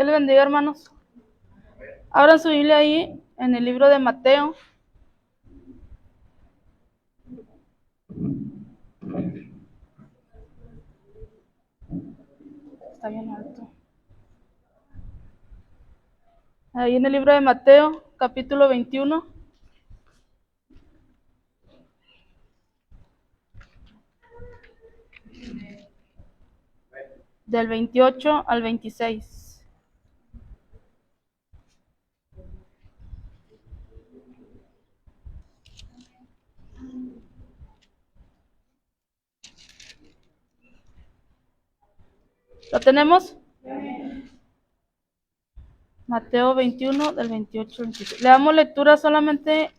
Dios les bendiga, hermanos. Abran su Biblia ahí en el libro de Mateo. Está bien alto. Ahí en el libro de Mateo, capítulo 21. Del 28 al 26. ¿Lo tenemos? Mateo 21, del 28 al 26. Le damos lectura solamente.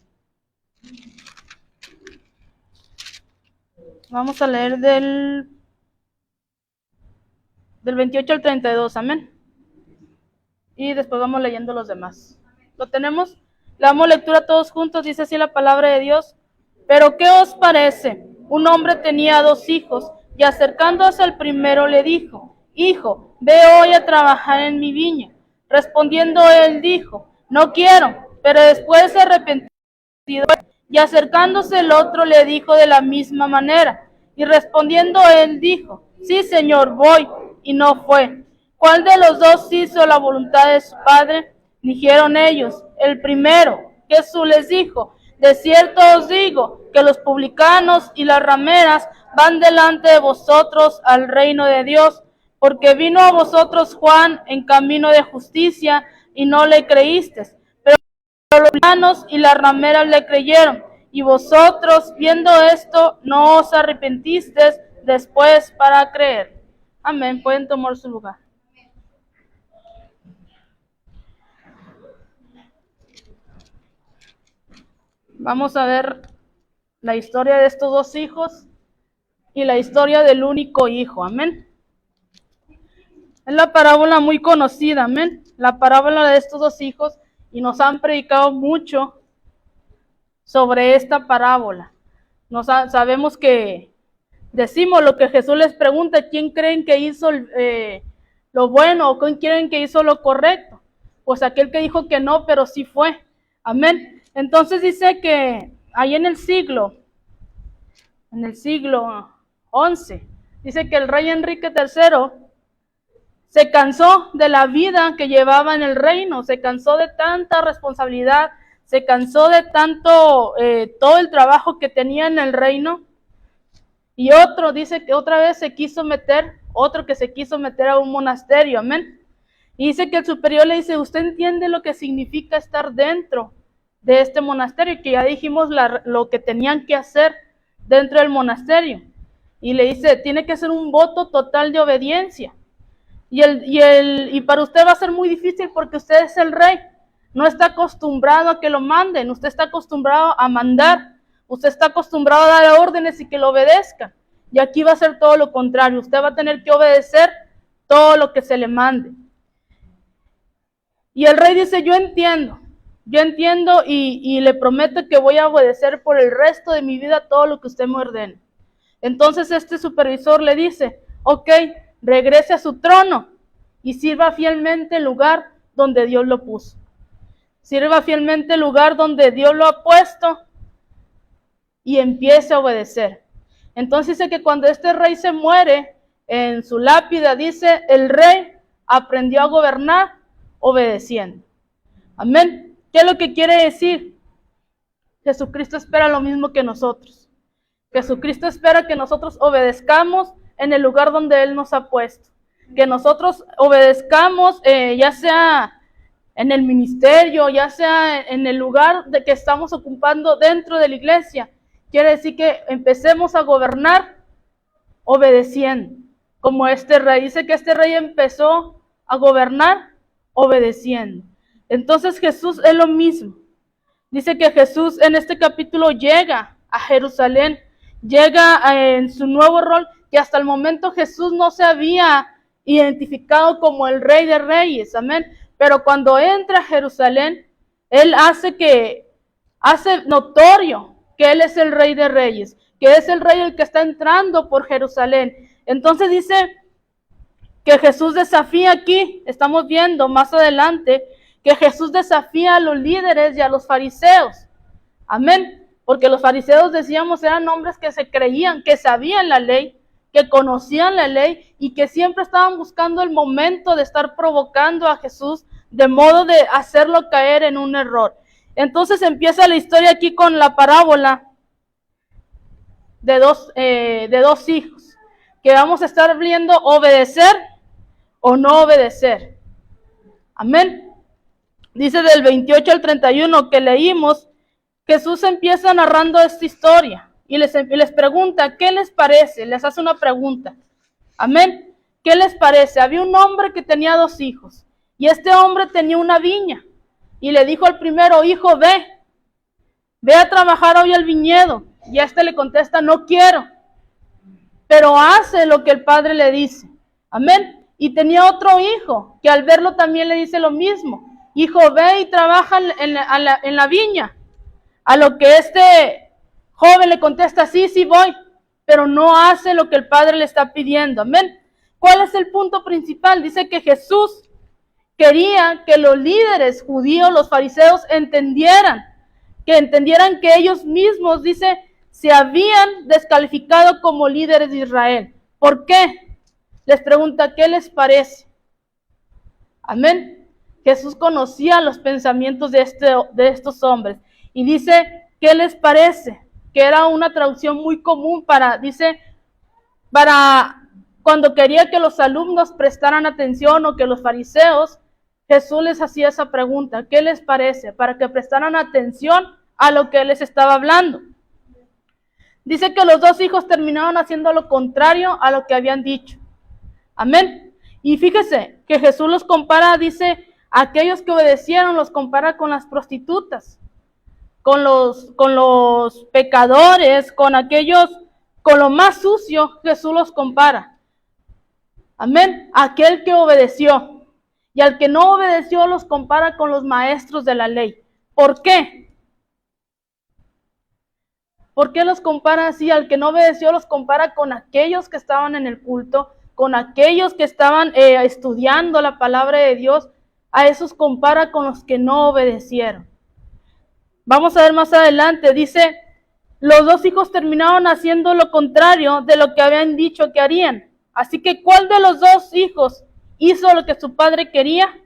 Vamos a leer del 28 al 32, amén. Y después vamos leyendo los demás. ¿Lo tenemos? Le damos lectura todos juntos, dice así la palabra de Dios. Pero ¿qué os parece? Un hombre tenía 2 hijos, y acercándose al primero le dijo: Hijo, ve hoy a trabajar en mi viña. Respondiendo él dijo: No quiero. Pero después se arrepintió. Y acercándose el otro le dijo de la misma manera. Y respondiendo él dijo: Sí, Señor, voy. Y no fue. ¿Cuál de los dos hizo la voluntad de su padre? Dijeron ellos: El primero. Jesús les dijo: De cierto os digo que los publicanos y las rameras van delante de vosotros al reino de Dios, porque vino a vosotros Juan en camino de justicia y no le creísteis, pero los publicanos y las rameras le creyeron. Y vosotros, viendo esto, no os arrepentisteis después para creer. Amén. Pueden tomar su lugar. Vamos a ver la historia de estos 2 hijos y la historia del único hijo. Amén. Es la parábola muy conocida. Amén. La parábola de estos 2 hijos, y nos han predicado mucho sobre esta parábola. Sabemos que decimos lo que Jesús les pregunta: ¿quién creen que hizo lo bueno, o quién creen que hizo lo correcto? Pues aquel que dijo que no, pero sí fue. Amén. Entonces dice que ahí en el siglo XI, dice que el rey Enrique III se cansó de la vida que llevaba en el reino, se cansó de tanta responsabilidad, se cansó de tanto, todo el trabajo que tenía en el reino. Y otro dice que otra vez se quiso meter a un monasterio, amén. Y dice que el superior le dice: ¿usted entiende lo que significa estar dentro de este monasterio? Que ya dijimos lo que tenían que hacer dentro del monasterio. Y le dice: tiene que hacer un voto total de obediencia. Y para usted va a ser muy difícil, porque usted es el rey. No está acostumbrado a que lo manden, usted está acostumbrado a mandar. Usted está acostumbrado a dar órdenes y que lo obedezca. Y aquí va a ser todo lo contrario. Usted va a tener que obedecer todo lo que se le mande. Y el rey dice: yo entiendo y le prometo que voy a obedecer por el resto de mi vida todo lo que usted me ordene. Entonces este supervisor le dice: ok, regrese a su trono y sirva fielmente el lugar donde Dios lo puso. Sirva fielmente el lugar donde Dios lo ha puesto y empiece a obedecer. Entonces dice que cuando este rey se muere, en su lápida dice: el rey aprendió a gobernar obedeciendo. Amén. ¿Qué es lo que quiere decir? Jesucristo espera lo mismo que nosotros. Jesucristo espera que nosotros obedezcamos en el lugar donde Él nos ha puesto. Que nosotros obedezcamos, ya sea en el ministerio, ya sea en el lugar de que estamos ocupando dentro de la iglesia. Quiere decir que empecemos a gobernar obedeciendo. Como este rey, dice que este rey empezó a gobernar obedeciendo. Entonces Jesús es lo mismo. Dice que Jesús en este capítulo llega a Jerusalén, llega en su nuevo rol, que hasta el momento Jesús no se había identificado como el Rey de Reyes, amén. Pero cuando entra a Jerusalén, Él hace notorio que Él es el Rey de Reyes, que es el Rey el que está entrando por Jerusalén. Entonces dice que Jesús desafía aquí, estamos viendo más adelante, que Jesús desafía a los líderes y a los fariseos. Amén. Porque los fariseos, decíamos, eran hombres que se creían, que sabían la ley, que conocían la ley y que siempre estaban buscando el momento de estar provocando a Jesús de modo de hacerlo caer en un error. Entonces empieza la historia aquí con la parábola de dos hijos, que vamos a estar viendo obedecer o no obedecer. Amén. Dice del 28 al 31 que leímos, Jesús empieza narrando esta historia y les pregunta, ¿qué les parece? Les hace una pregunta. Amén. ¿Qué les parece? Había un hombre que tenía 2 hijos y este hombre tenía una viña y le dijo al primero, hijo, ve a trabajar hoy al viñedo. Y a este le contesta, no quiero, pero hace lo que el padre le dice. Amén. Y tenía otro hijo que al verlo también le dice lo mismo. Hijo, ve y trabaja en la viña. A lo que este joven le contesta, sí voy, pero no hace lo que el padre le está pidiendo. Amén. ¿Cuál es el punto principal? Dice que Jesús quería que los líderes judíos, los fariseos, entendieran que ellos mismos, dice, se habían descalificado como líderes de Israel. ¿Por qué? Les pregunta, ¿qué les parece? Amén. Jesús conocía los pensamientos de estos hombres. Y dice, ¿qué les parece? Que era una traducción muy común para cuando quería que los alumnos prestaran atención o que los fariseos, Jesús les hacía esa pregunta, ¿qué les parece? Para que prestaran atención a lo que él les estaba hablando. Dice que los 2 hijos terminaron haciendo lo contrario a lo que habían dicho. Amén. Y fíjese que Jesús los compara, dice, aquellos que obedecieron los compara con las prostitutas, con los pecadores, con lo más sucio, Jesús los compara. Amén. Aquel que obedeció. Y al que no obedeció los compara con los maestros de la ley. ¿Por qué? ¿Por qué los compara así? Al que no obedeció los compara con aquellos que estaban en el culto, con aquellos que estaban estudiando la palabra de Dios. A esos compara con los que no obedecieron. Vamos a ver más adelante, dice, los 2 hijos terminaron haciendo lo contrario de lo que habían dicho que harían. Así que, ¿cuál de los 2 hijos hizo lo que su padre quería?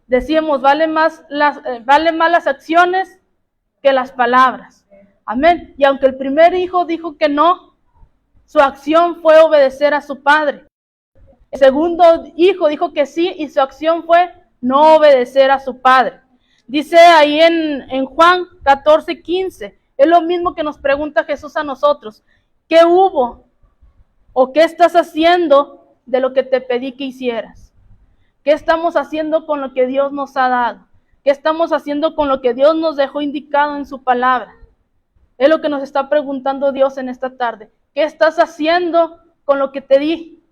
Decíamos, vale más las acciones que las palabras. Amén. Y aunque el primer hijo dijo que no, su acción fue obedecer a su padre. El segundo hijo dijo que sí y su acción fue no obedecer a su padre. Dice ahí en Juan 14:15, es lo mismo que nos pregunta Jesús a nosotros. ¿Qué hubo o qué estás haciendo de lo que te pedí que hicieras? ¿Qué estamos haciendo con lo que Dios nos ha dado? ¿Qué estamos haciendo con lo que Dios nos dejó indicado en su palabra? Es lo que nos está preguntando Dios en esta tarde. ¿Qué estás haciendo con lo que te di?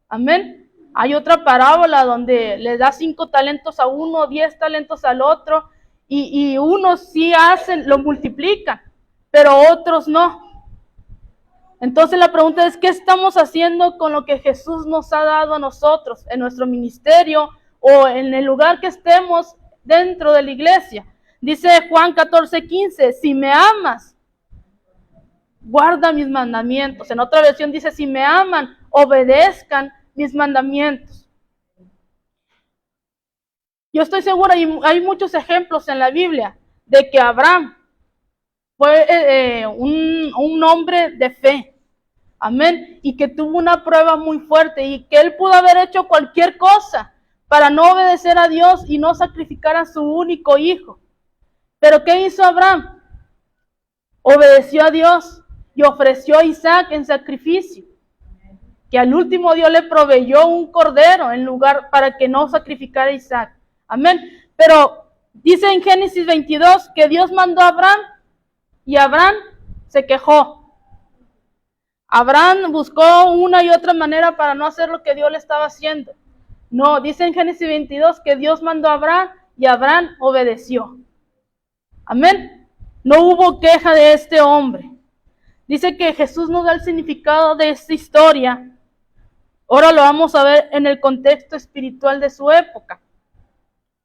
Amén. Hay otra parábola donde le da 5 talentos a uno, 10 talentos al otro, y unos sí lo multiplican, pero otros no. Entonces la pregunta es, ¿qué estamos haciendo con lo que Jesús nos ha dado a nosotros, en nuestro ministerio o en el lugar que estemos dentro de la iglesia? Dice Juan 14:15, si me amas, guarda mis mandamientos. En otra versión dice, si me aman, obedezcan mis mandamientos. Yo estoy segura, y hay muchos ejemplos en la Biblia, de que Abraham fue un hombre de fe. Amén. Y que tuvo una prueba muy fuerte y que él pudo haber hecho cualquier cosa para no obedecer a Dios y no sacrificar a su único hijo. Pero ¿qué hizo Abraham? Obedeció a Dios y ofreció a Isaac en sacrificio. Que al último Dios le proveyó un cordero en lugar para que no sacrificara a Isaac. Amén. Pero dice en Génesis 22 que Dios mandó a Abraham y Abraham se quejó. Abraham buscó una y otra manera para no hacer lo que Dios le estaba haciendo. No, dice en Génesis 22 que Dios mandó a Abraham y Abraham obedeció. Amén. No hubo queja de este hombre. Dice que Jesús nos da el significado de esta historia. Ahora lo vamos a ver en el contexto espiritual de su época.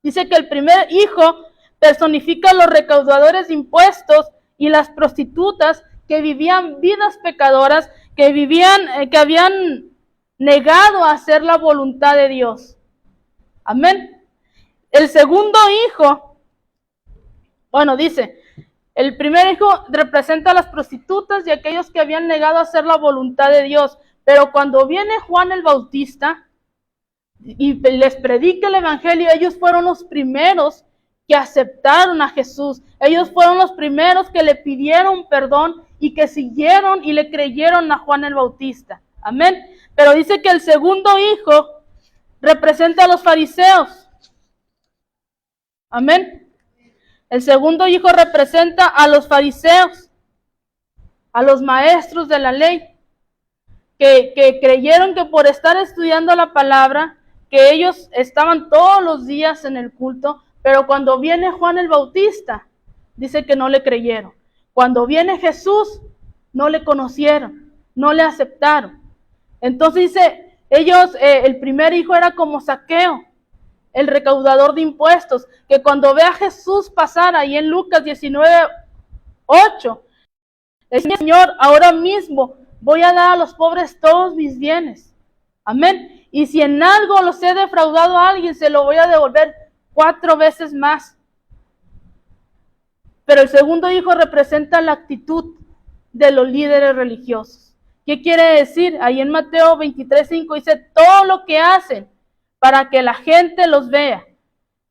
Dice que el primer hijo personifica a los recaudadores de impuestos y las prostitutas que vivían vidas pecadoras, que habían negado a hacer la voluntad de Dios. Amén. El segundo hijo, dice, el primer hijo representa a las prostitutas y a aquellos que habían negado a hacer la voluntad de Dios. Pero cuando viene Juan el Bautista y les predica el evangelio, ellos fueron los primeros que aceptaron a Jesús. Ellos fueron los primeros que le pidieron perdón y que siguieron y le creyeron a Juan el Bautista. Amén. Pero dice que el segundo hijo representa a los fariseos. Amén. El segundo hijo representa a los fariseos, a los maestros de la ley, que creyeron que por estar estudiando la palabra, que ellos estaban todos los días en el culto, pero cuando viene Juan el Bautista, dice que no le creyeron. Cuando viene Jesús, no le conocieron, no le aceptaron. Entonces dice, el primer hijo era como Zaqueo, el recaudador de impuestos, que cuando ve a Jesús pasar ahí en Lucas 19:8, dice, Señor, ahora mismo voy a dar a los pobres todos mis bienes. Amén. Y si en algo los he defraudado a alguien, se lo voy a devolver 4 veces más. Pero el segundo hijo representa la actitud de los líderes religiosos. ¿Qué quiere decir? Ahí en Mateo 23:5 dice, todo lo que hacen para que la gente los vea.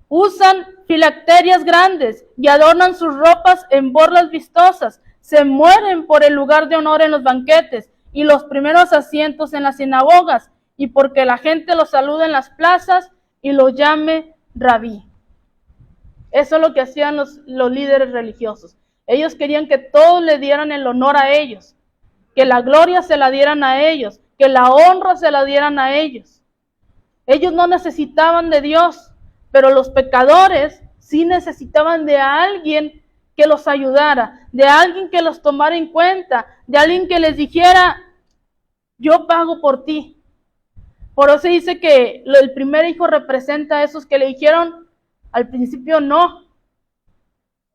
Usan filacterias grandes y adornan sus ropas en borlas vistosas. Se mueren por el lugar de honor en los banquetes y los primeros asientos en las sinagogas, y porque la gente los salude en las plazas y los llame rabí. Eso es lo que hacían los líderes religiosos. Ellos querían que todos le dieran el honor a ellos, que la gloria se la dieran a ellos, que la honra se la dieran a ellos. Ellos no necesitaban de Dios, pero los pecadores sí necesitaban de alguien que los ayudara, de alguien que los tomara en cuenta, de alguien que les dijera, yo pago por ti. Por eso dice que el primer hijo representa a esos que le dijeron al principio no,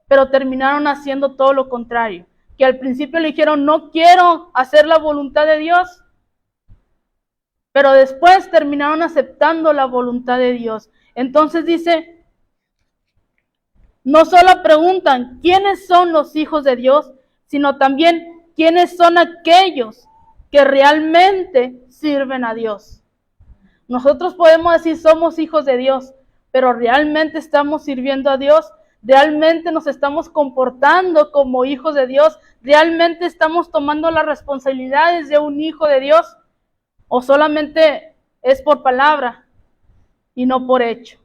pero terminaron haciendo todo lo contrario. Que al principio le dijeron, no quiero hacer la voluntad de Dios, pero después terminaron aceptando la voluntad de Dios. Entonces dice, no solo preguntan quiénes son los hijos de Dios, sino también quiénes son aquellos que realmente sirven a Dios. Nosotros podemos decir somos hijos de Dios, pero realmente estamos sirviendo a Dios, realmente nos estamos comportando como hijos de Dios, realmente estamos tomando las responsabilidades de un hijo de Dios, o solamente es por palabra y no por hecho.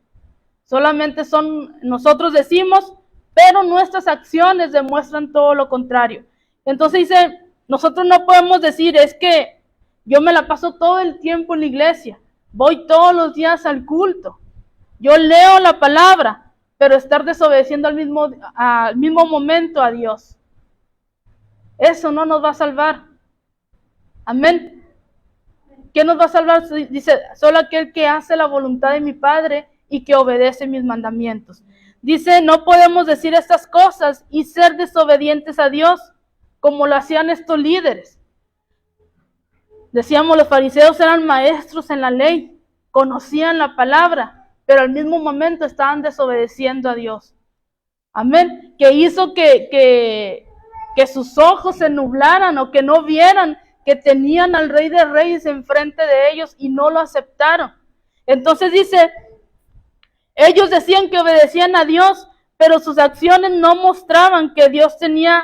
Solamente nosotros decimos, pero nuestras acciones demuestran todo lo contrario. Entonces dice, nosotros no podemos decir, es que yo me la paso todo el tiempo en la iglesia, voy todos los días al culto, yo leo la palabra, pero estar desobedeciendo al mismo momento a Dios. Eso no nos va a salvar. Amén. ¿Qué nos va a salvar? Dice, solo aquel que hace la voluntad de mi Padre y que obedece mis mandamientos. Dice, no podemos decir estas cosas y ser desobedientes a Dios como lo hacían estos líderes. Decíamos, los fariseos eran maestros en la ley, conocían la palabra, pero al mismo momento estaban desobedeciendo a Dios. Amén. Que hizo que sus ojos se nublaran o que no vieran que tenían al Rey de Reyes enfrente de ellos y no lo aceptaron. Entonces dice, ellos decían que obedecían a Dios, pero sus acciones no mostraban que Dios tenía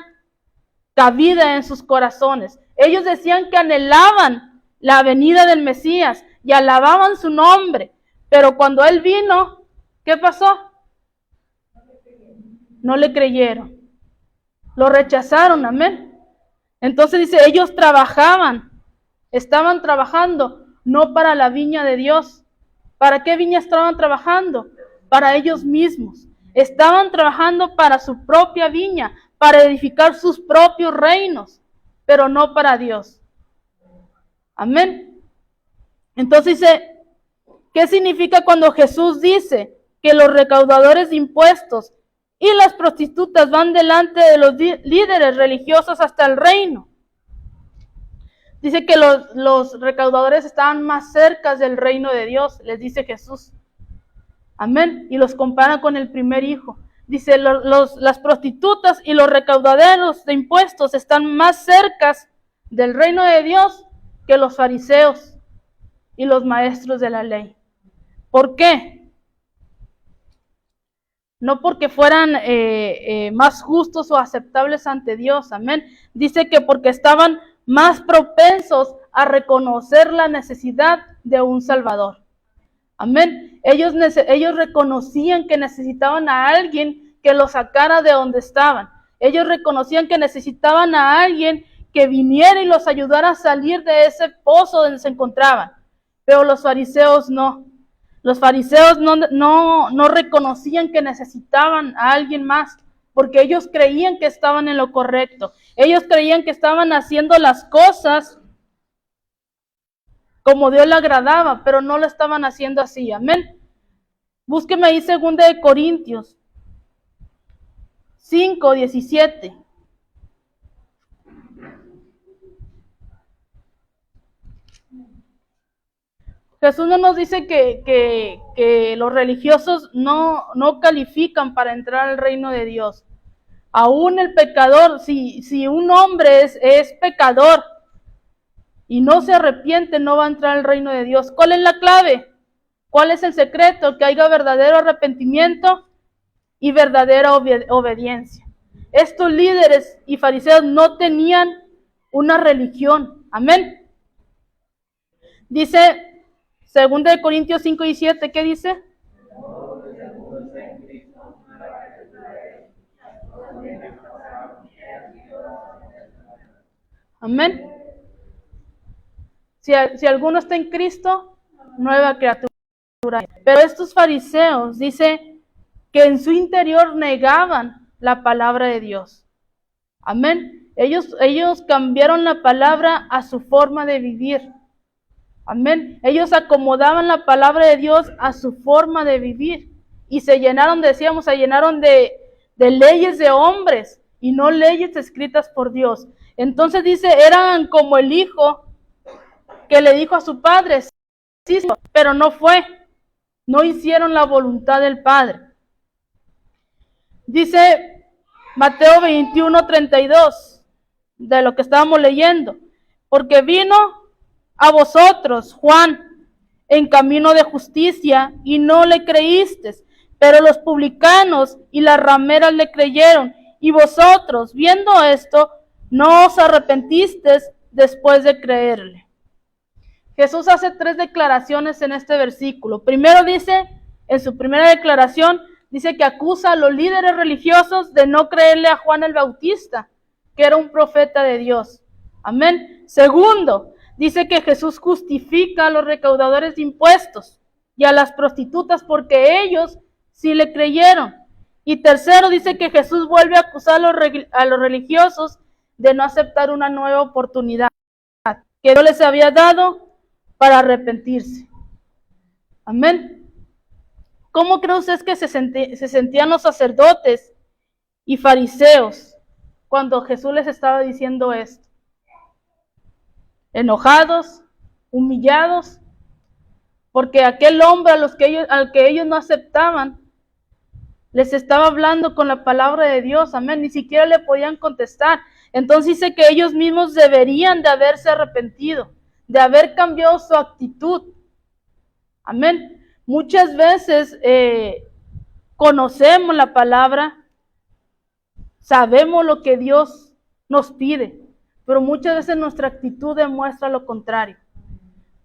cabida en sus corazones. Ellos decían que anhelaban la venida del Mesías y alababan su nombre, pero cuando Él vino, ¿qué pasó? No le creyeron. Lo rechazaron, amén. Entonces dice, ellos estaban trabajando, no para la viña de Dios. ¿Para qué viña estaban trabajando? Para ellos mismos. Estaban trabajando para su propia viña, para edificar sus propios reinos. pero no para Dios. Amén. Entonces dice, ¿qué significa cuando Jesús dice que los recaudadores de impuestos y las prostitutas van delante de los líderes religiosos hasta el reino? Dice que los recaudadores estaban más cerca del reino de Dios, les dice Jesús. Amén. Y los compara con el primer hijo. Dice, las prostitutas y los recaudaderos de impuestos están más cerca del reino de Dios que los fariseos y los maestros de la ley. ¿Por qué? No porque fueran más justos o aceptables ante Dios, amén. Dice que porque estaban más propensos a reconocer la necesidad de un Salvador. Amén. Ellos reconocían que necesitaban a alguien que los sacara de donde estaban. Ellos reconocían que necesitaban a alguien que viniera y los ayudara a salir de ese pozo donde se encontraban. Pero los fariseos no. Los fariseos no reconocían que necesitaban a alguien más, porque ellos creían que estaban en lo correcto. Ellos creían que estaban haciendo las cosas como Dios le agradaba, pero no lo estaban haciendo así. Amén. Búsqueme ahí 2 Corintios 5:17. Jesús no nos dice que los religiosos no califican para entrar al reino de Dios. Aún el pecador, si un hombre es pecador y no se arrepiente, no va a entrar al reino de Dios. ¿Cuál es la clave? ¿Cuál es el secreto? Que haya verdadero arrepentimiento y verdadera obediencia. Estos líderes y fariseos no tenían una religión. Amén. Dice 2 Corintios 5:17, ¿qué dice? Amén. Si alguno está en Cristo, nueva criatura. Pero estos fariseos, dice que en su interior negaban la palabra de Dios. Amén. Ellos cambiaron la palabra a su forma de vivir. Amén. Ellos acomodaban la palabra de Dios a su forma de vivir. Y se llenaron, decíamos, se llenaron de leyes de hombres y no leyes escritas por Dios. Entonces dice, eran como el hijo que le dijo a su padre, sí, pero no fue. No hicieron la voluntad del Padre. Dice Mateo 21:32, de lo que estábamos leyendo. Porque vino a vosotros, Juan, en camino de justicia, y no le creísteis, pero los publicanos y las rameras le creyeron, y vosotros, viendo esto, no os arrepentisteis después de creerle. Jesús hace 3 declaraciones en este versículo. Primero dice, en su primera declaración, dice que acusa a los líderes religiosos de no creerle a Juan el Bautista, que era un profeta de Dios. Amén. Segundo, dice que Jesús justifica a los recaudadores de impuestos y a las prostitutas porque ellos sí le creyeron. Y tercero, dice que Jesús vuelve a acusar a los religiosos de no aceptar una nueva oportunidad que Dios les había dado para arrepentirse. Amén. ¿Cómo cree usted que se sentían los sacerdotes y fariseos cuando Jesús les estaba diciendo esto? Enojados, humillados, porque aquel hombre al que ellos no aceptaban, les estaba hablando con la palabra de Dios, amén, ni siquiera le podían contestar. Entonces dice que ellos mismos deberían de haberse arrepentido, de haber cambiado su actitud. Amén. Muchas veces conocemos la palabra, sabemos lo que Dios nos pide, pero muchas veces nuestra actitud demuestra lo contrario.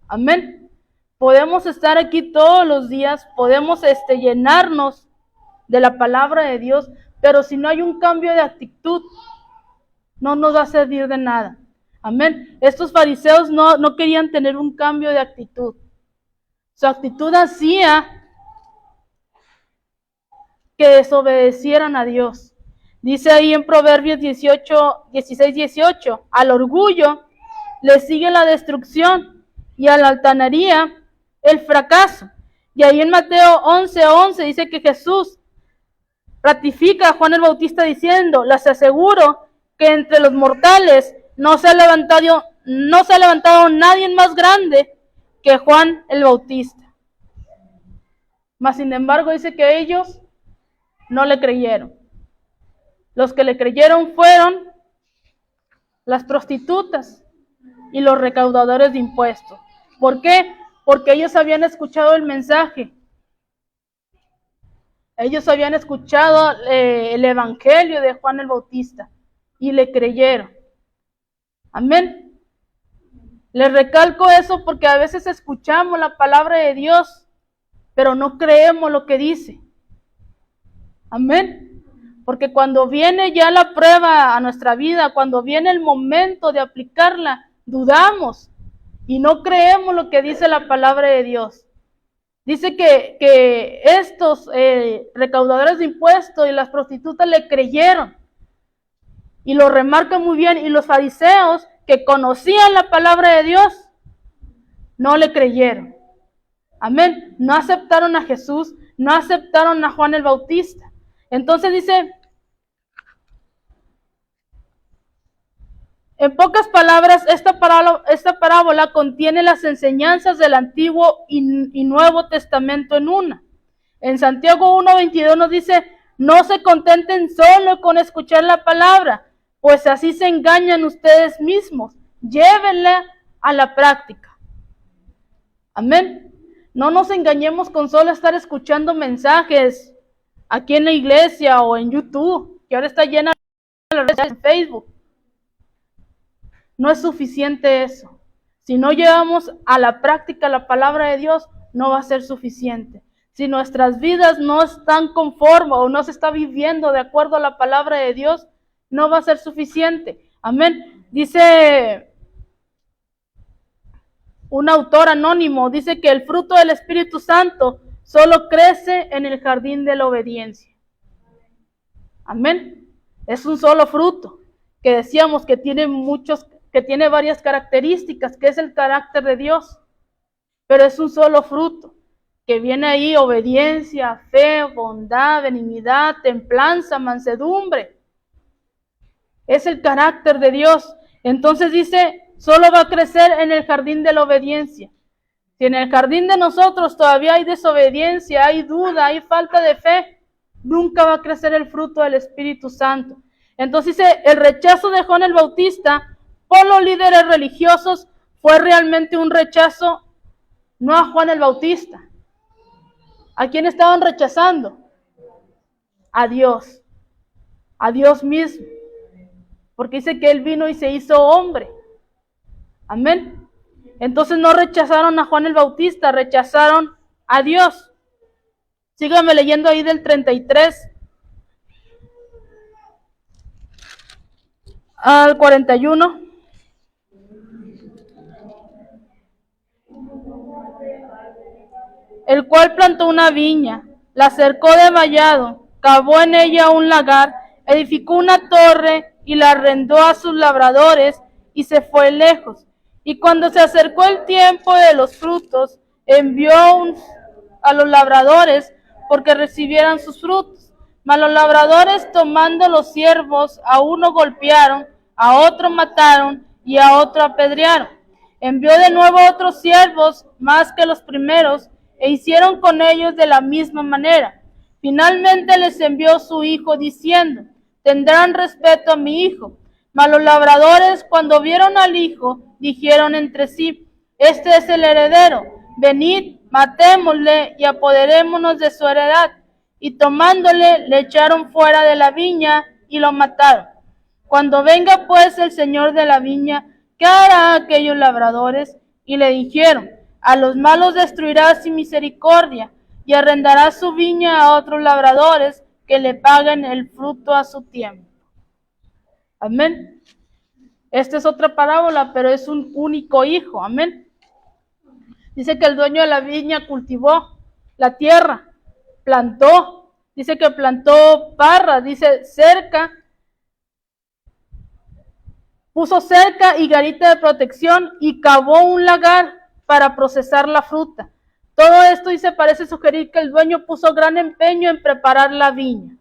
Amén. Podemos estar aquí todos los días, podemos llenarnos de la palabra de Dios, pero si no hay un cambio de actitud, no nos va a servir de nada. Amén. Estos fariseos no querían tener un cambio de actitud. Su actitud hacía que desobedecieran a Dios. Dice ahí en Proverbios 16:18, al orgullo le sigue la destrucción y a la altanería el fracaso. Y ahí en Mateo 11:11 dice que Jesús ratifica a Juan el Bautista diciendo, les aseguro que entre los mortales no se ha levantado nadie más grande que Juan el Bautista. Mas sin embargo dice que ellos no le creyeron. Los que le creyeron fueron las prostitutas y los recaudadores de impuestos. ¿Por qué? Porque ellos habían escuchado el mensaje. Ellos habían escuchado el evangelio de Juan el Bautista y le creyeron. Amén. Les recalco eso porque a veces escuchamos la palabra de Dios, pero no creemos lo que dice. Amén. Porque cuando viene ya la prueba a nuestra vida, cuando viene el momento de aplicarla, dudamos y no creemos lo que dice la palabra de Dios. Dice que estos recaudadores de impuestos y las prostitutas le creyeron. Y lo remarca muy bien. Y los fariseos que conocían la palabra de Dios, no le creyeron. Amén. No aceptaron a Jesús, no aceptaron a Juan el Bautista. Entonces dice, en pocas palabras, esta parábola contiene las enseñanzas del Antiguo y Nuevo Testamento en una. En Santiago 1:22 nos dice, no se contenten solo con escuchar la palabra, pues así se engañan ustedes mismos. Llévenla a la práctica. Amén. No nos engañemos con solo estar escuchando mensajes aquí en la iglesia o en YouTube, que ahora está llena de las redes en Facebook. No es suficiente eso. Si no llevamos a la práctica la palabra de Dios, no va a ser suficiente. Si nuestras vidas no están conformes o no se está viviendo de acuerdo a la palabra de Dios, no va a ser suficiente. Amén. Dice un autor anónimo, dice que el fruto del Espíritu Santo solo crece en el jardín de la obediencia. Amén. Es un solo fruto que decíamos que tiene varias características, que es el carácter de Dios, pero es un solo fruto, que viene ahí obediencia, fe, bondad, benignidad, templanza, mansedumbre. Es el carácter de Dios. Entonces dice, solo va a crecer en el jardín de la obediencia. Si en el jardín de nosotros todavía hay desobediencia, hay duda, hay falta de fe, nunca va a crecer el fruto del Espíritu Santo. Entonces dice, el rechazo de Juan el Bautista por los líderes religiosos fue realmente un rechazo no a Juan el Bautista. ¿A quién estaban rechazando? A Dios mismo, porque dice que Él vino y se hizo hombre. Amén. Entonces no rechazaron a Juan el Bautista, rechazaron a Dios. Síganme leyendo ahí del 33 al 41. El cual plantó una viña, la cercó de vallado, cavó en ella un lagar, edificó una torre y la arrendó a sus labradores y se fue lejos. Y cuando se acercó el tiempo de los frutos, envió a los labradores porque recibieran sus frutos. Mas los labradores, tomando los siervos, a uno golpearon, a otro mataron y a otro apedrearon. Envió de nuevo otros siervos, más que los primeros, e hicieron con ellos de la misma manera. Finalmente les envió su hijo, diciendo, tendrán respeto a mi hijo. Mas los labradores, cuando vieron al hijo, dijeron entre sí, este es el heredero, venid, matémosle y apoderémonos de su heredad. Y tomándole, le echaron fuera de la viña y lo mataron. Cuando venga pues el señor de la viña, ¿qué hará a aquellos labradores? Y le dijeron, a los malos destruirá sin misericordia, y arrendará su viña a otros labradores que le paguen el fruto a su tiempo. Amén. Esta es otra parábola, pero es un único hijo. Amén. Dice que el dueño de la viña cultivó la tierra, plantó, dice que plantó parras, dice cerca, puso cerca y garita de protección y cavó un lagar para procesar la fruta. Todo esto, dice, parece sugerir que el dueño puso gran empeño en preparar la viña.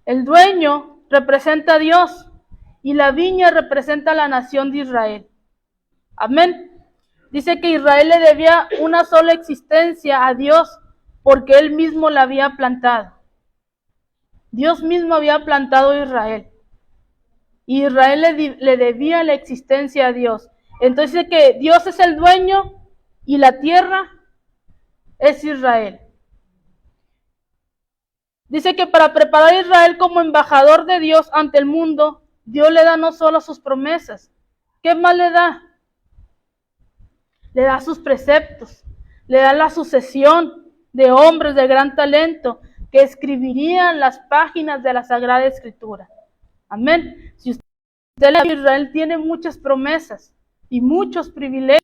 El dueño representa a Dios y la viña representa a la nación de Israel. Amén. Dice que Israel le debía una sola existencia a Dios porque Él mismo la había plantado. Dios mismo había plantado a Israel. Y Israel le debía la existencia a Dios. Entonces dice que Dios es el dueño y la tierra es Israel. Dice que para preparar a Israel como embajador de Dios ante el mundo, Dios le da no solo sus promesas. ¿Qué más le da? Le da sus preceptos, le da la sucesión de hombres de gran talento que escribirían las páginas de la Sagrada Escritura. Amén. Si usted lee, Israel tiene muchas promesas y muchos privilegios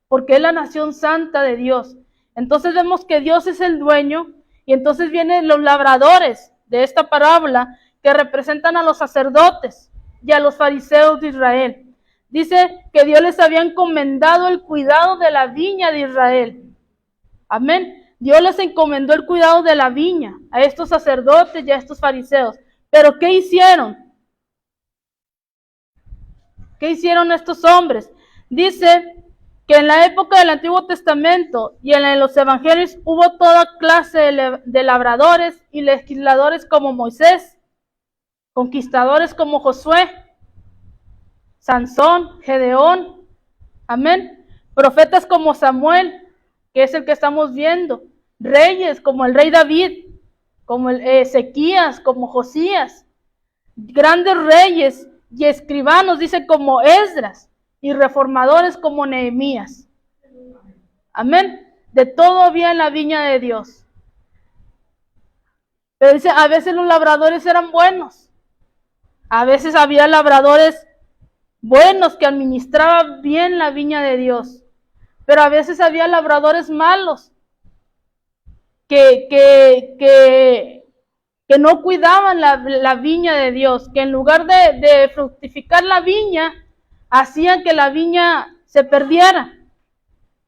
porque es la nación santa de Dios. Entonces vemos que Dios es el dueño y entonces vienen los labradores de esta parábola que representan a los sacerdotes y a los fariseos de Israel. Dice que Dios les había encomendado el cuidado de la viña de Israel. Amén. Dios les encomendó el cuidado de la viña a estos sacerdotes y a estos fariseos. Pero ¿qué hicieron? ¿Qué hicieron estos hombres? Dice que en la época del Antiguo Testamento y en los Evangelios hubo toda clase de labradores y legisladores como Moisés, conquistadores como Josué, Sansón, Gedeón, amén, profetas como Samuel, que es el que estamos viendo, reyes como el rey David, como Ezequías, como Josías, grandes reyes y escribanos, dice, como Esdras, y reformadores como Nehemías. Amén. De todo había en la viña de Dios. Pero dice, a veces los labradores eran buenos. A veces había labradores buenos que administraban bien la viña de Dios. Pero a veces había labradores malos que no cuidaban la viña de Dios, que en lugar de fructificar la viña, hacían que la viña se perdiera.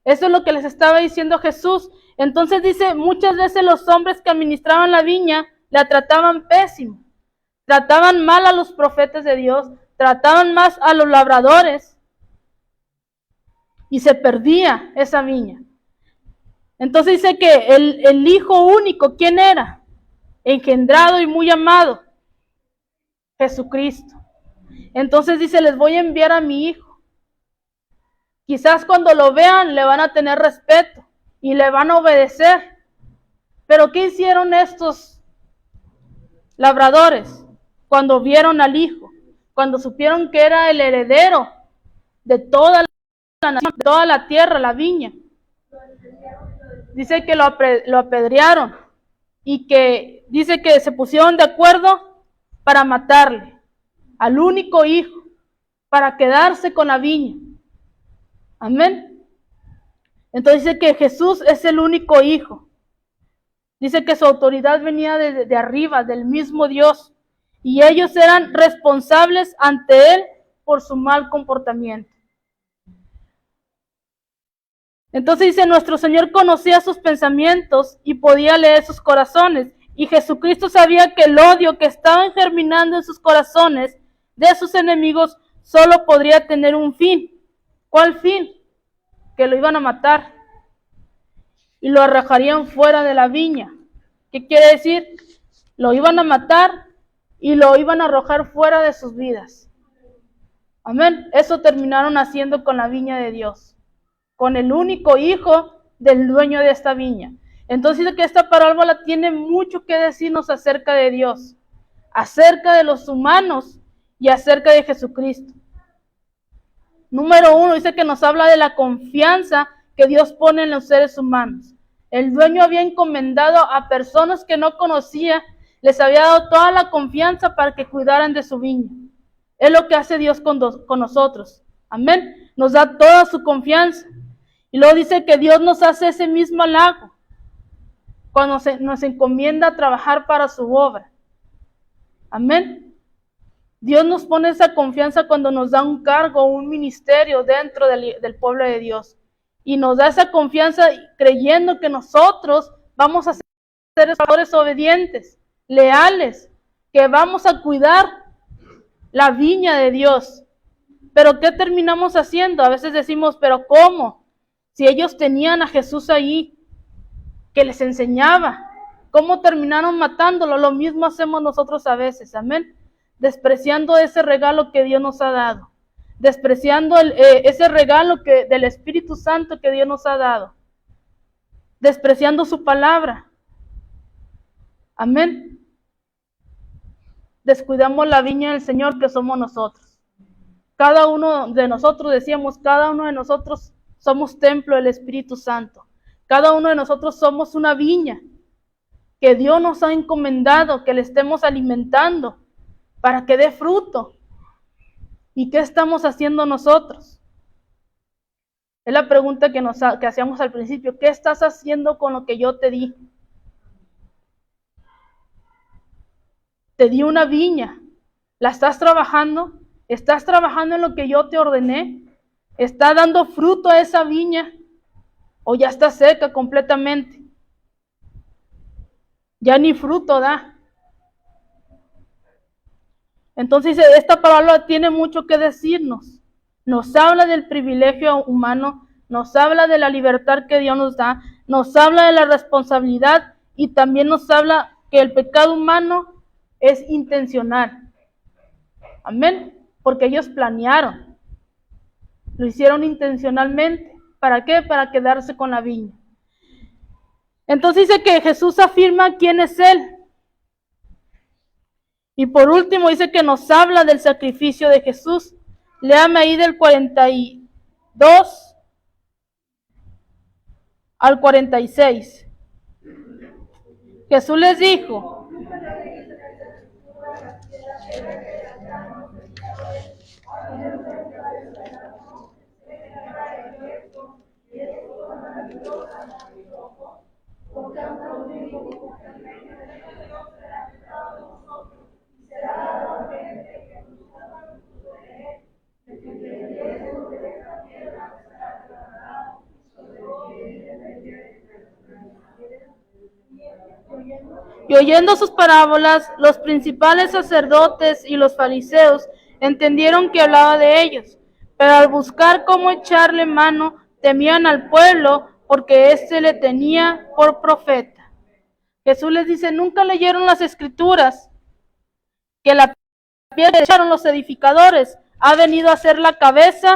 Eso es lo que les estaba diciendo Jesús. Entonces dice, muchas veces los hombres que administraban la viña la trataban pésimo. Trataban mal a los profetas de Dios, trataban más a los labradores y se perdía esa viña. Entonces dice que el hijo único, ¿quién era? Engendrado y muy amado, Jesucristo. Entonces dice, les voy a enviar a mi hijo. Quizás cuando lo vean le van a tener respeto y le van a obedecer. Pero ¿qué hicieron estos labradores cuando vieron al hijo? Cuando supieron que era el heredero de toda la nación, de toda la tierra, la viña. Dice que lo apedrearon y que dice que se pusieron de acuerdo para matarle al único hijo, para quedarse con la viña. Amén. Entonces dice que Jesús es el único hijo. Dice que su autoridad venía de arriba, del mismo Dios, y ellos eran responsables ante Él por su mal comportamiento. Entonces dice, nuestro Señor conocía sus pensamientos y podía leer sus corazones, y Jesucristo sabía que el odio que estaba germinando en sus corazones de sus enemigos solo podría tener un fin. ¿Cuál fin? Que lo iban a matar y lo arrojarían fuera de la viña. ¿Qué quiere decir? Lo iban a matar y lo iban a arrojar fuera de sus vidas. Amén. Eso terminaron haciendo con la viña de Dios, con el único hijo del dueño de esta viña. Entonces dice que esta parábola tiene mucho que decirnos acerca de Dios, acerca de los humanos y acerca de Jesucristo. Número 1, dice que nos habla de la confianza que Dios pone en los seres humanos. El dueño había encomendado a personas que no conocía, les había dado toda la confianza para que cuidaran de su viña. Es lo que hace Dios con nosotros. Amén. Nos da toda su confianza. Y luego dice que Dios nos hace ese mismo halago. cuando nos encomienda trabajar para su obra. Amén. Dios nos pone esa confianza cuando nos da un cargo, un ministerio dentro del pueblo de Dios. Y nos da esa confianza creyendo que nosotros vamos a ser trabajadores obedientes, leales, que vamos a cuidar la viña de Dios. Pero ¿qué terminamos haciendo? A veces decimos, ¿pero cómo? Si ellos tenían a Jesús ahí, que les enseñaba, ¿cómo terminaron matándolo? Lo mismo hacemos nosotros a veces, amén. Despreciando ese regalo que Dios nos ha dado, despreciando ese regalo del Espíritu Santo que Dios nos ha dado, despreciando su palabra. Amén. Descuidamos la viña del Señor que somos nosotros. Cada uno de nosotros, decíamos, cada uno de nosotros somos templo del Espíritu Santo. Cada uno de nosotros somos una viña que Dios nos ha encomendado, que le estemos alimentando para que dé fruto. ¿Y qué estamos haciendo nosotros? Es la pregunta que hacíamos al principio. ¿Qué estás haciendo con lo que yo te di? Te di una viña. ¿La estás trabajando? ¿Estás trabajando en lo que yo te ordené? ¿Está dando fruto a esa viña? ¿O ya está seca completamente? Ya ni fruto da. Entonces esta palabra tiene mucho que decirnos. Nos habla del privilegio humano, nos habla de la libertad que Dios nos da, nos habla de la responsabilidad y también nos habla que el pecado humano es intencional. Amén. Porque ellos planearon. Lo hicieron intencionalmente. ¿Para qué? Para quedarse con la viña. Entonces dice que Jesús afirma quién es Él. Y por último dice que nos habla del sacrificio de Jesús. Léame ahí del 42 al 46. Jesús les dijo: y oyendo sus parábolas, los principales sacerdotes y los fariseos entendieron que hablaba de ellos, pero al buscar cómo echarle mano, temían al pueblo, porque éste le tenía por profeta. Jesús les dice: ¿nunca leyeron las Escrituras que la piedra que echaron los edificadores ha venido a ser la cabeza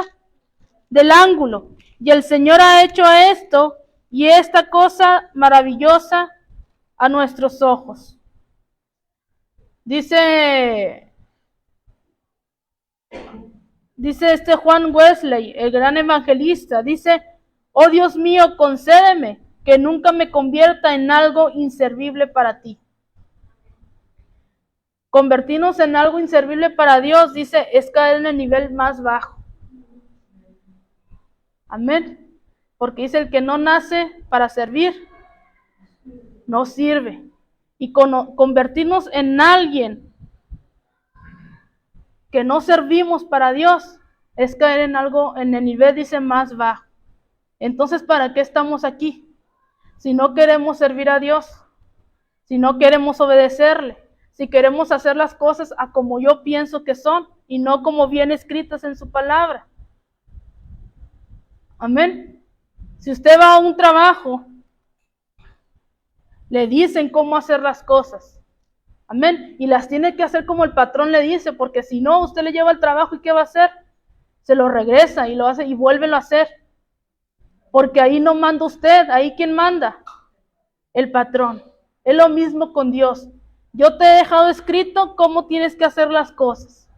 del ángulo? Y el Señor ha hecho esto y esta cosa maravillosa a nuestros ojos. Dice Juan Wesley, el gran evangelista, dice: oh Dios mío, concédeme que nunca me convierta en algo inservible para ti. Convertirnos en algo inservible para Dios, dice, es caer en el nivel más bajo. Amén. Porque dice: el que no nace para servir, no sirve. Y convertirnos en alguien que no servimos para Dios es caer en algo, en el nivel, dice, más bajo. Entonces, ¿para qué estamos aquí? Si no queremos servir a Dios, si no queremos obedecerle, si queremos hacer las cosas a como yo pienso que son y no como vienen escritas en su palabra. Amén. Si usted va a un trabajo, le dicen cómo hacer las cosas. Amén. Y las tiene que hacer como el patrón le dice, porque si no, usted le lleva el trabajo y ¿qué va a hacer? Se lo regresa y lo hace y vuelve a hacer. Porque ahí no manda usted, ahí ¿quién manda? El patrón. Es lo mismo con Dios. Yo te he dejado escrito cómo tienes que hacer las cosas.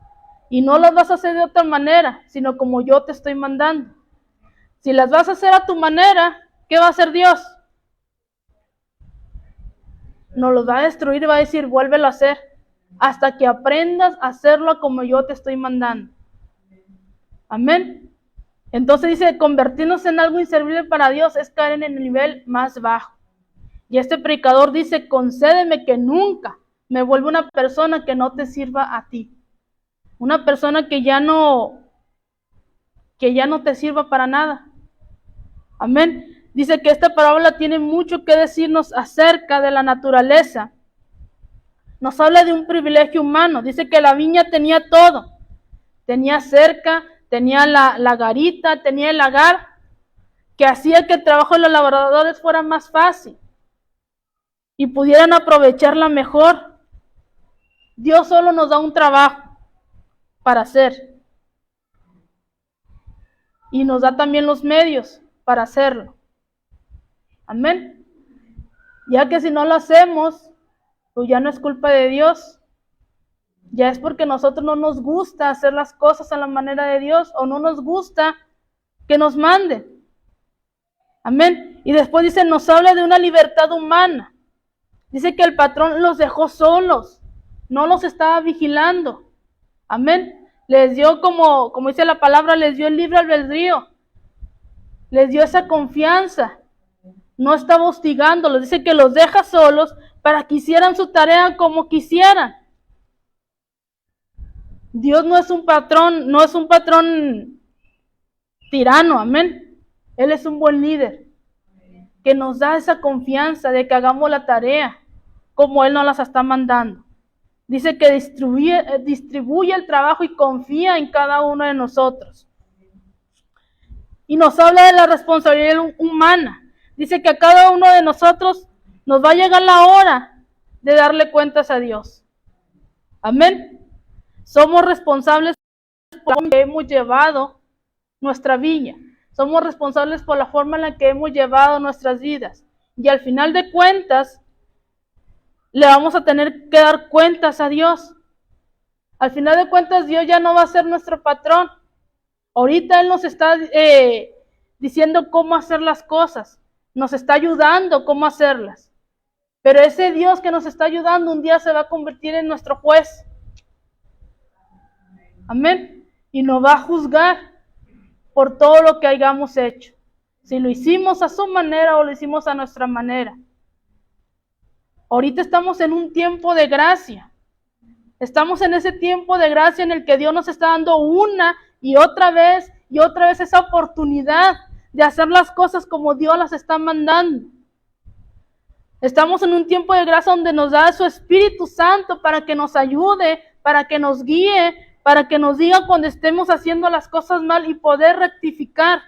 Y no las vas a hacer de otra manera, sino como yo te estoy mandando. Si las vas a hacer a tu manera, ¿qué va a hacer Dios? Nos los va a destruir y va a decir: vuélvelo a hacer, hasta que aprendas a hacerlo como yo te estoy mandando. Amén. Entonces dice: convertirnos en algo inservible para Dios es caer en el nivel más bajo. Y este predicador dice, concédeme que nunca me vuelva una persona que no te sirva a ti. Una persona que ya no te sirva para nada. Amén. Dice que esta parábola tiene mucho que decirnos acerca de la naturaleza. Nos habla de un privilegio humano. Dice que la viña tenía todo. Tenía cerca, tenía la garita, tenía el lagar, que hacía que el trabajo de los labradores fuera más fácil y pudieran aprovecharla mejor. Dios solo nos da un trabajo para hacer y nos da también los medios para hacerlo. Amén. Ya que si no lo hacemos, pues ya no es culpa de Dios. Ya es porque nosotros no nos gusta hacer las cosas a la manera de Dios o no nos gusta que nos manden. Amén. Y después dice, nos habla de una libertad humana. Dice que el patrón los dejó solos, no los estaba vigilando. Amén. Les dio, como dice la palabra, les dio el libre albedrío. Les dio esa confianza. No estaba hostigándolos. Dice que los deja solos para que hicieran su tarea como quisieran. Dios no es un patrón tirano, amén. Él es un buen líder que nos da esa confianza de que hagamos la tarea como Él nos las está mandando. Dice que distribuye el trabajo y confía en cada uno de nosotros. Y nos habla de la responsabilidad humana. Dice que a cada uno de nosotros nos va a llegar la hora de darle cuentas a Dios. Amén. Somos responsables por la que hemos llevado nuestra viña. Somos responsables por la forma en la que hemos llevado nuestras vidas. Y al final de cuentas, le vamos a tener que dar cuentas a Dios. Al final de cuentas, Dios ya no va a ser nuestro patrón. Ahorita Él nos está diciendo cómo hacer las cosas. Nos está ayudando cómo hacerlas. Pero ese Dios que nos está ayudando un día se va a convertir en nuestro juez. Amén. Y nos va a juzgar por todo lo que hayamos hecho. Si lo hicimos a su manera o lo hicimos a nuestra manera. Ahorita estamos en un tiempo de gracia. Estamos en ese tiempo de gracia en el que Dios nos está dando una y otra vez esa oportunidad de hacer las cosas como Dios las está mandando. Estamos en un tiempo de gracia donde nos da su Espíritu Santo para que nos ayude, para que nos guíe, para que nos diga cuando estemos haciendo las cosas mal y poder rectificar.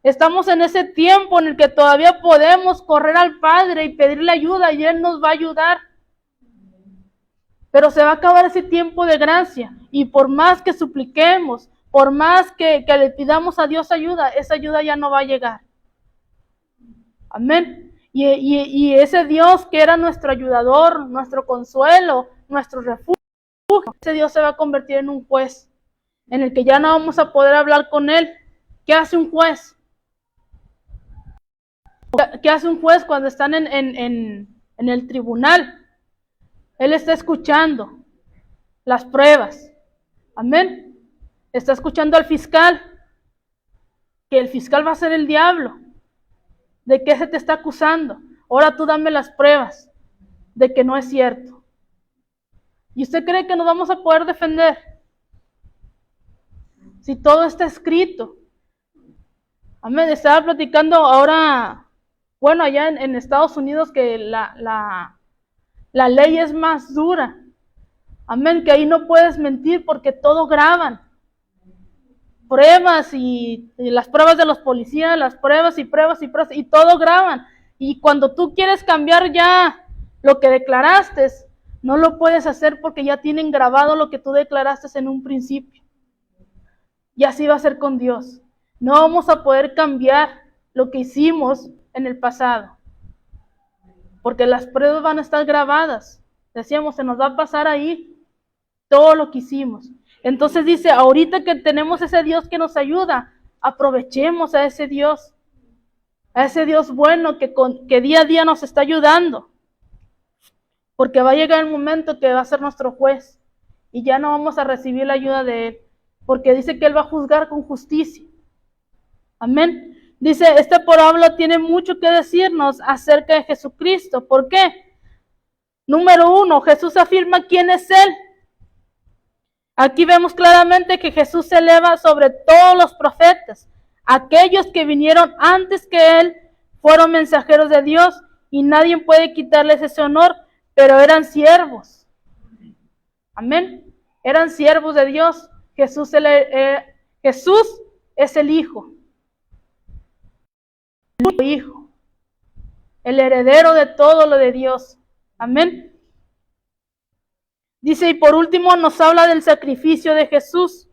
Estamos en ese tiempo en el que todavía podemos correr al Padre y pedirle ayuda y Él nos va a ayudar. Pero se va a acabar ese tiempo de gracia y por más que supliquemos, por más que le pidamos a Dios ayuda, esa ayuda ya no va a llegar. Amén. Y ese Dios que era nuestro ayudador, nuestro consuelo, nuestro refugio, ese Dios se va a convertir en un juez, en el que ya no vamos a poder hablar con Él. ¿Qué hace un juez? ¿Qué hace un juez cuando están en el tribunal? Él está escuchando las pruebas. Amén. Está escuchando al fiscal, que el fiscal va a ser el diablo. ¿De qué se te está acusando? Ahora tú dame las pruebas de que no es cierto. ¿Y usted cree que nos vamos a poder defender? Si todo está escrito. Amén. Estaba platicando ahora, bueno, allá en Estados Unidos que la ley es más dura. Amén, que ahí no puedes mentir porque todo graban. Pruebas y las pruebas de los policías, las pruebas y todo graban. Y cuando tú quieres cambiar ya lo que declaraste, no lo puedes hacer porque ya tienen grabado lo que tú declaraste en un principio. Y así va a ser con Dios. No vamos a poder cambiar lo que hicimos en el pasado. Porque las pruebas van a estar grabadas. Decíamos, se nos va a pasar ahí todo lo que hicimos. Entonces dice, ahorita que tenemos ese Dios que nos ayuda, aprovechemos a ese Dios bueno que día a día nos está ayudando. Porque va a llegar el momento que va a ser nuestro juez y ya no vamos a recibir la ayuda de Él. Porque dice que Él va a juzgar con justicia. Amén. Dice, esta parábola tiene mucho que decirnos acerca de Jesucristo. ¿Por qué? Número 1, Jesús afirma quién es Él. Aquí vemos claramente que Jesús se eleva sobre todos los profetas. Aquellos que vinieron antes que Él fueron mensajeros de Dios y nadie puede quitarles ese honor, pero eran siervos. Amén. Eran siervos de Dios. Jesús es el Hijo. El Hijo. El heredero de todo lo de Dios. Amén. Dice, y por último nos habla del sacrificio de Jesús,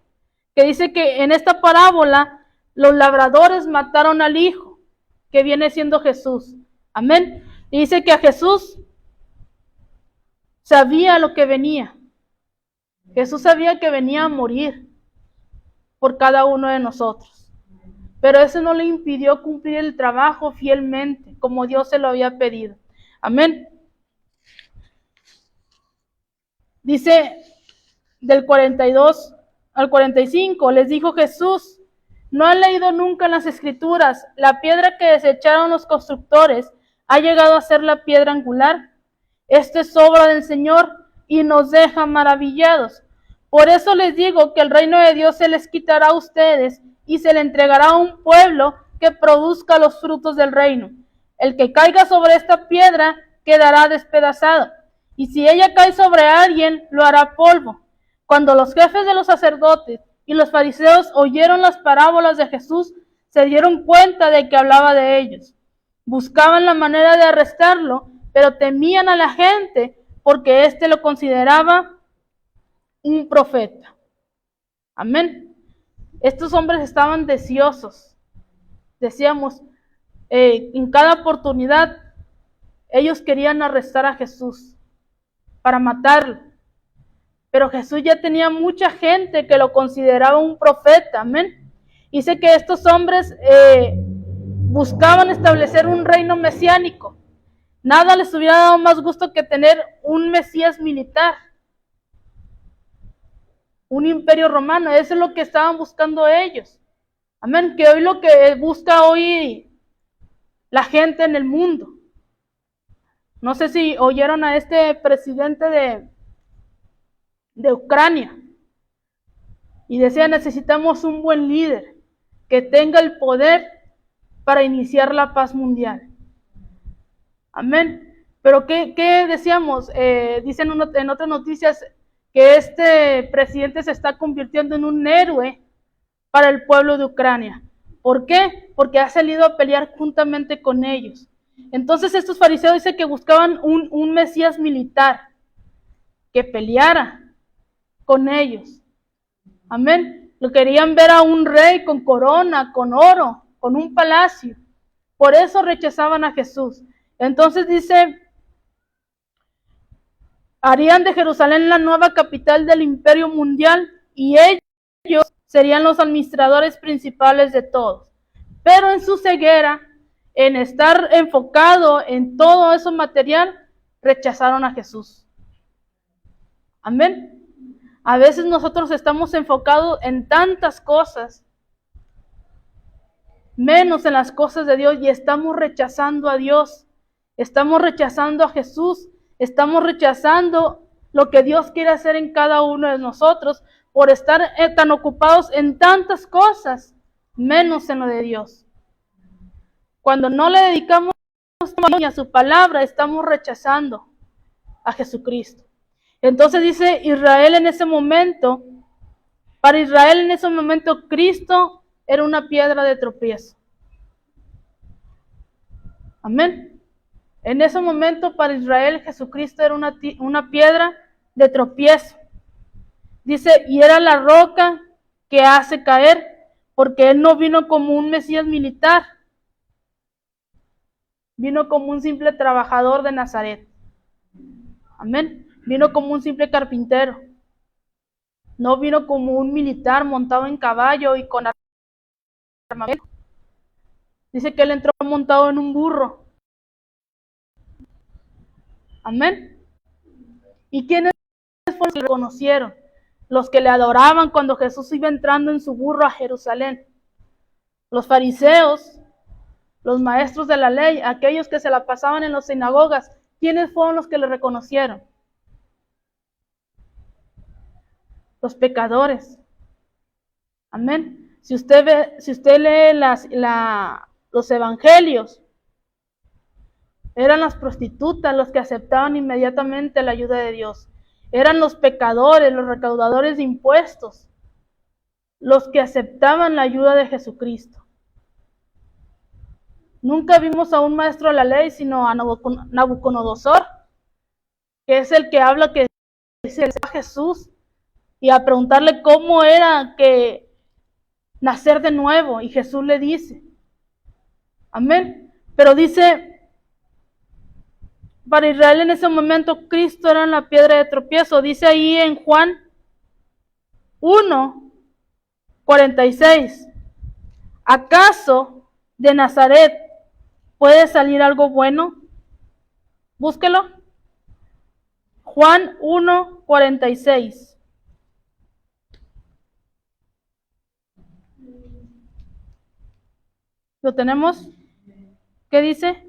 que dice que en esta parábola los labradores mataron al Hijo, que viene siendo Jesús. Amén. Y dice que a Jesús sabía lo que venía. Jesús sabía que venía a morir por cada uno de nosotros. Pero eso no le impidió cumplir el trabajo fielmente, como Dios se lo había pedido. Amén. Dice del 42 al 45, les dijo Jesús, ¿no han leído nunca en las Escrituras, la piedra que desecharon los constructores ha llegado a ser la piedra angular? Esto es obra del Señor y nos deja maravillados. Por eso les digo que el reino de Dios se les quitará a ustedes y se le entregará a un pueblo que produzca los frutos del reino. El que caiga sobre esta piedra quedará despedazado, y si ella cae sobre alguien, lo hará polvo. Cuando los jefes de los sacerdotes y los fariseos oyeron las parábolas de Jesús, se dieron cuenta de que hablaba de ellos. Buscaban la manera de arrestarlo, pero temían a la gente porque éste lo consideraba un profeta. Amén. Estos hombres estaban deseosos. Decíamos, en cada oportunidad, ellos querían arrestar a Jesús para matarlo. Pero Jesús ya tenía mucha gente que lo consideraba un profeta. Amén. Dice que estos hombres buscaban establecer un reino mesiánico. Nada les hubiera dado más gusto que tener un Mesías militar, un imperio romano. Eso es lo que estaban buscando ellos. Amén. Que hoy lo que busca hoy la gente en el mundo. No sé si oyeron a este presidente de Ucrania. Y decía, necesitamos un buen líder que tenga el poder para iniciar la paz mundial. Amén. Pero ¿qué decíamos? Dicen en otras noticias que este presidente se está convirtiendo en un héroe para el pueblo de Ucrania. ¿Por qué? Porque ha salido a pelear juntamente con ellos. Entonces estos fariseos dicen que buscaban un Mesías militar que peleara con ellos. Amén. Lo querían ver a un rey con corona, con oro, con un palacio. Por eso rechazaban a Jesús. Entonces dice, harían de Jerusalén la nueva capital del imperio mundial y ellos serían los administradores principales de todos. Pero en su ceguera, en estar enfocado en todo eso material, rechazaron a Jesús. Amén. A veces nosotros estamos enfocados en tantas cosas, menos en las cosas de Dios, y estamos rechazando a Dios, estamos rechazando a Jesús, estamos rechazando lo que Dios quiere hacer en cada uno de nosotros por estar tan ocupados en tantas cosas, menos en lo de Dios. Cuando no le dedicamos a su palabra, estamos rechazando a Jesucristo. Entonces dice Israel en ese momento, para Israel en ese momento Cristo era una piedra de tropiezo. Amén. En ese momento para Israel Jesucristo era una piedra de tropiezo. Dice, y era la roca que hace caer, porque Él no vino como un Mesías militar, vino como un simple trabajador de Nazaret. Amén. Vino como un simple carpintero. No vino como un militar montado en caballo y con armamento. Dice que Él entró montado en un burro. Amén. ¿Y quiénes fueron los que lo conocieron? Los que le adoraban cuando Jesús iba entrando en su burro a Jerusalén. Los fariseos Los maestros de la ley, aquellos que se la pasaban en las sinagogas, ¿quiénes fueron los que le reconocieron? Los pecadores. Amén. Si usted lee los evangelios, eran las prostitutas los que aceptaban inmediatamente la ayuda de Dios. Eran los pecadores, los recaudadores de impuestos, los que aceptaban la ayuda de Jesucristo. Nunca vimos a un maestro de la ley, sino a Nabucodonosor, que es el que habla que dice a Jesús y a preguntarle cómo era que nacer de nuevo, y Jesús le dice, amén. Pero dice, para Israel en ese momento Cristo era la piedra de tropiezo. Dice ahí en Juan 1:46, ¿acaso de Nazaret puede salir algo bueno? Búsquelo. Juan 1:46. ¿Lo tenemos? ¿Qué dice?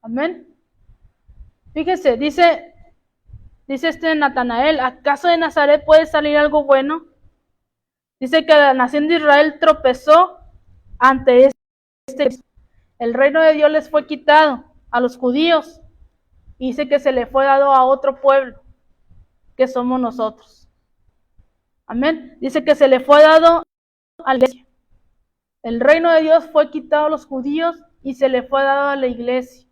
Amén. Fíjese, dice Natanael, ¿acaso de Nazaret puede salir algo bueno? Dice que la nación de Israel tropezó ante este. El reino de Dios les fue quitado a los judíos y dice que se le fue dado a otro pueblo, que somos nosotros. Amén. Dice que se le fue dado a la iglesia. El reino de Dios fue quitado a los judíos y se le fue dado a la iglesia.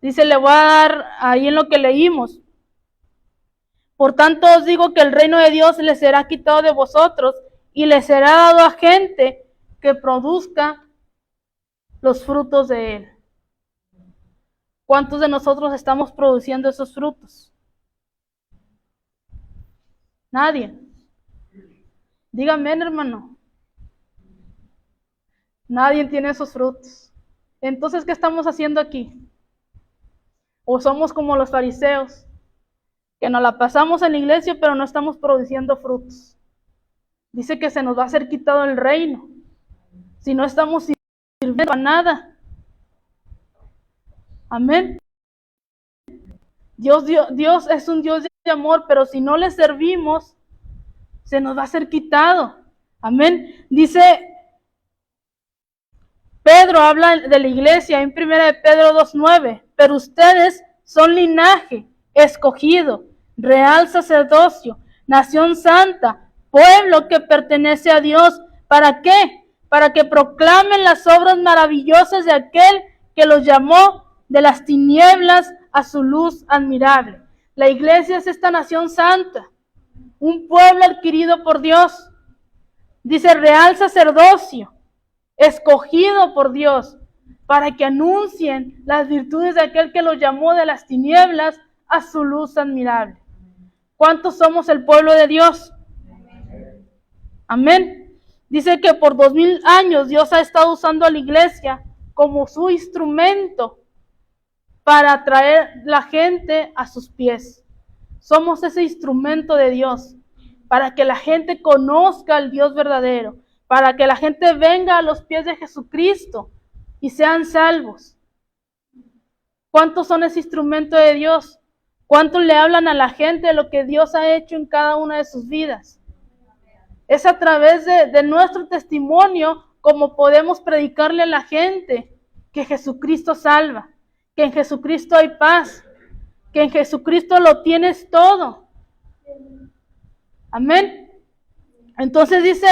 Dice, le voy a dar ahí en lo que leímos. Por tanto os digo que el reino de Dios les será quitado de vosotros y les será dado a gente que produzca los frutos de él. ¿Cuántos de nosotros estamos produciendo esos frutos? Nadie. Dígame, hermano. Nadie tiene esos frutos. Entonces, ¿qué estamos haciendo aquí? ¿O somos como los fariseos, que nos la pasamos en la iglesia pero no estamos produciendo frutos? Dice que se nos va a ser quitado el reino si no estamos sirviendo a nada. Amén. Dios es un Dios de amor, pero si no le servimos, se nos va a ser quitado. Amén. Dice Pedro, habla de la iglesia en 1 Pedro 2:9, pero ustedes son linaje escogido, real sacerdocio, nación santa, pueblo que pertenece a Dios. ¿Para qué? Para que proclamen las obras maravillosas de aquel que los llamó de las tinieblas a su luz admirable. La iglesia es esta nación santa, un pueblo adquirido por Dios. Dice real sacerdocio, escogido por Dios, para que anuncien las virtudes de aquel que los llamó de las tinieblas a su luz admirable. ¿Cuántos somos el pueblo de Dios? Amén. Dice que por 2000 años Dios ha estado usando a la iglesia como su instrumento para atraer la gente a sus pies. Somos ese instrumento de Dios para que la gente conozca al Dios verdadero, para que la gente venga a los pies de Jesucristo y sean salvos. ¿Cuántos son ese instrumento de Dios? ¿Cuántos le hablan a la gente de lo que Dios ha hecho en cada una de sus vidas? Es a través de nuestro testimonio como podemos predicarle a la gente que Jesucristo salva, que en Jesucristo hay paz, que en Jesucristo lo tienes todo. Amén. Entonces dice,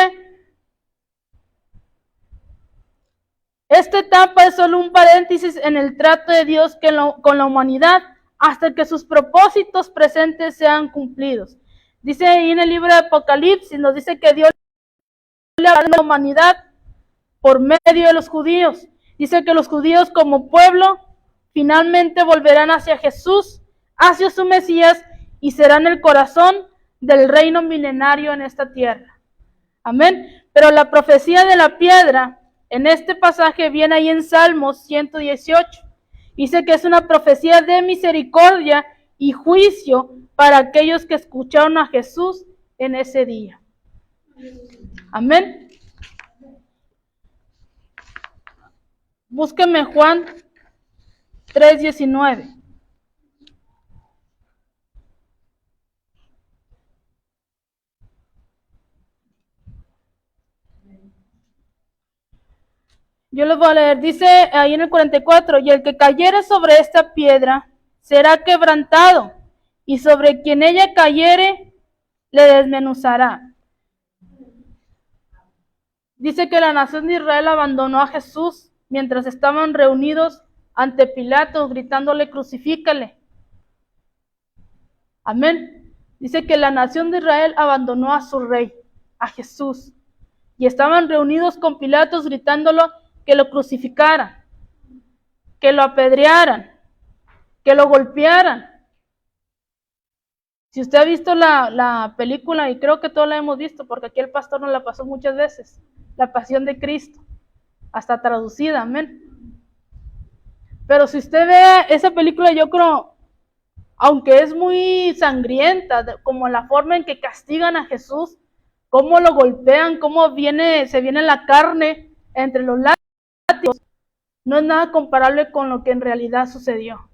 esta etapa es solo un paréntesis en el trato de Dios con la humanidad hasta que sus propósitos presentes sean cumplidos. Dice ahí en el libro de Apocalipsis, nos dice que Dios le habla a la humanidad por medio de los judíos. Dice que los judíos como pueblo finalmente volverán hacia Jesús, hacia su Mesías, y serán el corazón del reino milenario en esta tierra. Amén. Pero la profecía de la piedra en este pasaje viene ahí en Salmos 118. Dice que es una profecía de misericordia y juicio para aquellos que escucharon a Jesús en ese día. Amén. Búsqueme Juan 3:19. Yo les voy a leer, dice ahí en el 44, y el que cayere sobre esta piedra será quebrantado, y sobre quien ella cayere le desmenuzará. Dice que la nación de Israel abandonó a Jesús mientras estaban reunidos ante Pilato, gritándole, crucifícale. Amén. Dice que la nación de Israel abandonó a su rey, a Jesús, y estaban reunidos con Pilato gritándolo que lo crucificaran, que lo apedrearan, que lo golpearan. Si usted ha visto la película, y creo que todos la hemos visto, porque aquí el pastor nos la pasó muchas veces, La Pasión de Cristo, hasta traducida, amén. Pero si usted ve esa película, yo creo, aunque es muy sangrienta, como la forma en que castigan a Jesús, cómo lo golpean, cómo se viene la carne entre los látigos, no es nada comparable con lo que en realidad sucedió,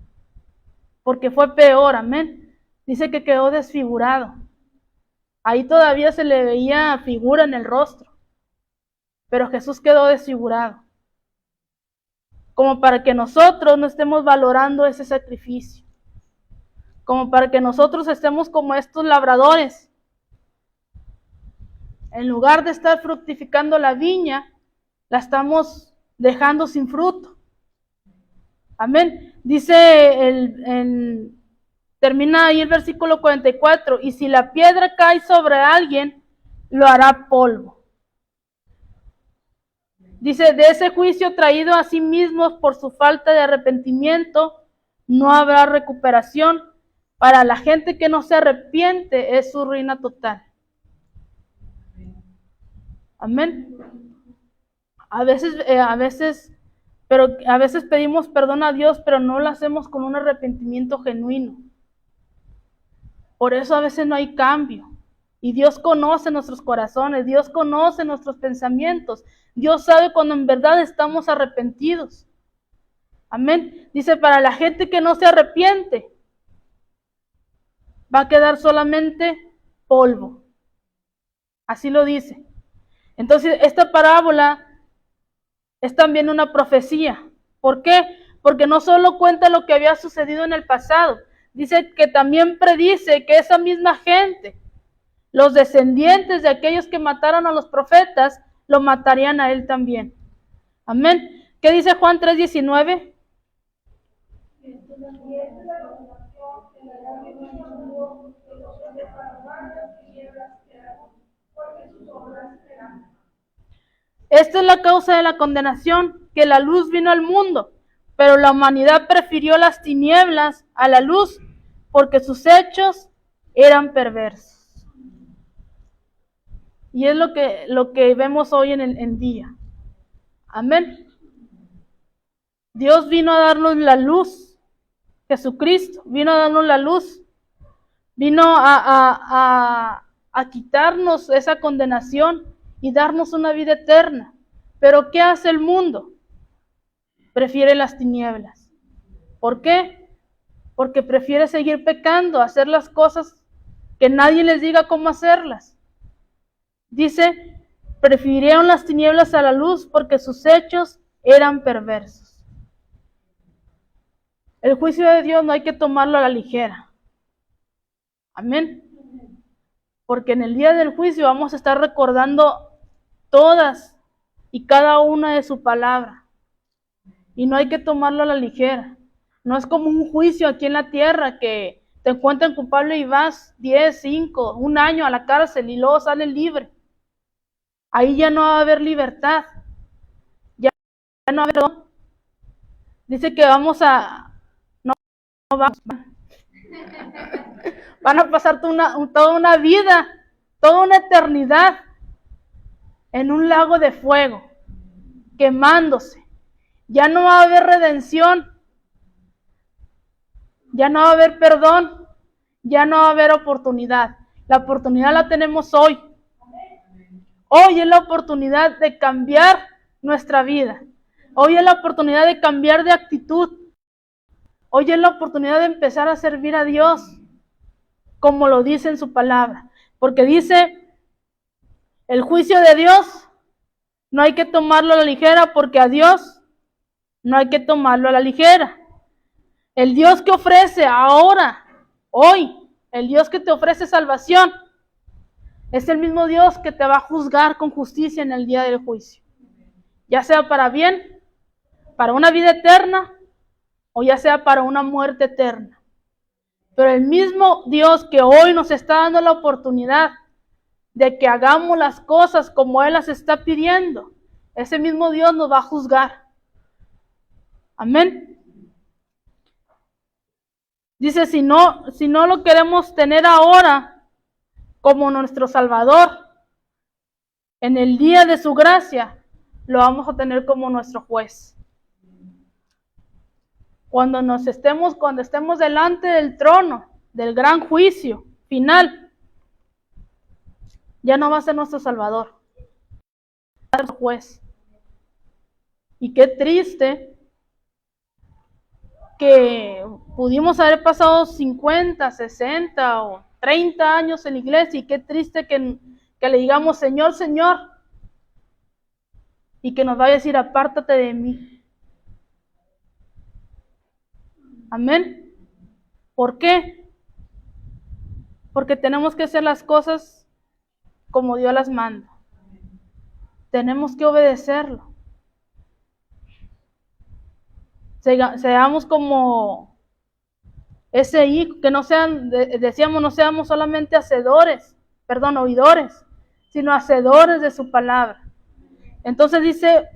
porque fue peor, amén. Dice que quedó desfigurado. Ahí todavía se le veía figura en el rostro, pero Jesús quedó desfigurado, como para que nosotros no estemos valorando ese sacrificio, como para que nosotros estemos como estos labradores. En lugar de estar fructificando la viña, la estamos dejando sin fruto. Amén. Dice termina ahí el versículo 44, y si la piedra cae sobre alguien, lo hará polvo. Dice, de ese juicio traído a sí mismos por su falta de arrepentimiento, no habrá recuperación. Para la gente que no se arrepiente, es su ruina total. Amén. A veces pedimos perdón a Dios, pero no lo hacemos con un arrepentimiento genuino. Por eso a veces no hay cambio. Y Dios conoce nuestros corazones, Dios conoce nuestros pensamientos. Dios sabe cuando en verdad estamos arrepentidos. Amén. Dice, para la gente que no se arrepiente, va a quedar solamente polvo. Así lo dice. Entonces, esta parábola es también una profecía. ¿Por qué? Porque no solo cuenta lo que había sucedido en el pasado, dice que también predice que esa misma gente, los descendientes de aquellos que mataron a los profetas, lo matarían a él también. Amén. ¿Qué dice Juan 3:19? Esta es la causa de la condenación, que la luz vino al mundo, pero la humanidad prefirió las tinieblas a la luz, porque sus hechos eran perversos. Y es lo que vemos hoy en el día. Amén. Dios vino a darnos la luz. Jesucristo vino a darnos la luz. Vino a quitarnos esa condenación y darnos una vida eterna. Pero ¿qué hace el mundo? Prefiere las tinieblas. ¿Por qué? Porque prefiere seguir pecando, hacer las cosas que nadie les diga cómo hacerlas. Dice, prefirieron las tinieblas a la luz porque sus hechos eran perversos. El juicio de Dios no hay que tomarlo a la ligera. Amén. Porque en el día del juicio vamos a estar recordando todas y cada una de su palabra. Y no hay que tomarlo a la ligera. No es como un juicio aquí en la tierra que te encuentran culpable y vas 10, 5, un año a la cárcel y luego sales libre. Ahí ya no va a haber libertad. Ya no va a haber perdón. Dice que vamos a... No vamos. Van a pasar toda una vida, toda una eternidad en un lago de fuego, quemándose. Ya no va a haber redención. Ya no va a haber perdón. ya no va a haber oportunidad. La oportunidad la tenemos hoy. Hoy es la oportunidad de cambiar nuestra vida. Hoy es la oportunidad de cambiar de actitud. Hoy es la oportunidad de empezar a servir a Dios, como lo dice en su palabra. Porque dice, el juicio de Dios no hay que tomarlo a la ligera, porque a Dios no hay que tomarlo a la ligera. El Dios que ofrece ahora, hoy, el Dios que te ofrece salvación, es el mismo Dios que te va a juzgar con justicia en el día del juicio. Ya sea para bien, para una vida eterna, o ya sea para una muerte eterna. Pero el mismo Dios que hoy nos está dando la oportunidad de que hagamos las cosas como Él las está pidiendo, ese mismo Dios nos va a juzgar. Amén. Dice, si no lo queremos tener ahora como nuestro Salvador, en el día de su gracia, lo vamos a tener como nuestro juez. Cuando estemos delante del trono, del gran juicio final, ya no va a ser nuestro Salvador, va a ser nuestro juez. Y qué triste que pudimos haber pasado 50, 60 o 30 años en la iglesia, y qué triste que le digamos, Señor, Señor, y que nos vaya a decir, apártate de mí. Amén. ¿Por qué? Porque tenemos que hacer las cosas como Dios las manda. Tenemos que obedecerlo. Seamos como ese hijo, que no sean, decíamos, no seamos solamente oidores, sino hacedores de su palabra. Entonces dice,